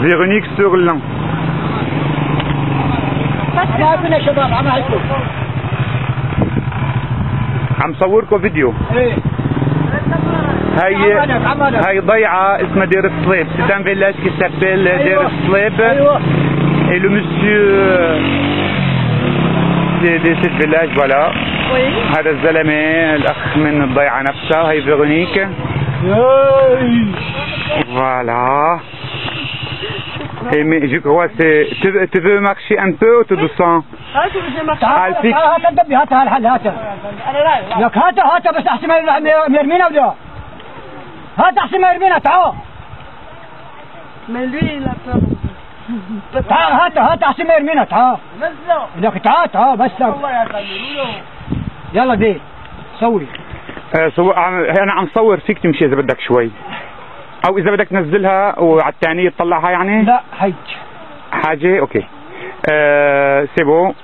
Véronique Surlan. عم صوركم فيديو. هاي ضيعة اسمها دير الصليب. C'est un village qui s'appelle دير الصليب. Et le monsieur de ce village, voilà. هذا الزلمة الأخ من الضيعة نفسها. هاي فيرونيك. Voilà. Et mais je crois c'est tu veux marcher un peu ou tout doucement? تعال هات الدبي هات هالحل هات لك هات بس احسن ما يرمينا ولا هات احسن ما يرمينا تعال تعال هات احسن ما يرمينا تعال لك تعال بس يلا دي صوري انا عم صور فيك تمشي اذا بدك شوي او اذا بدك تنزلها وعلى الثانية تطلعها يعني لا حاجة اوكي سي بون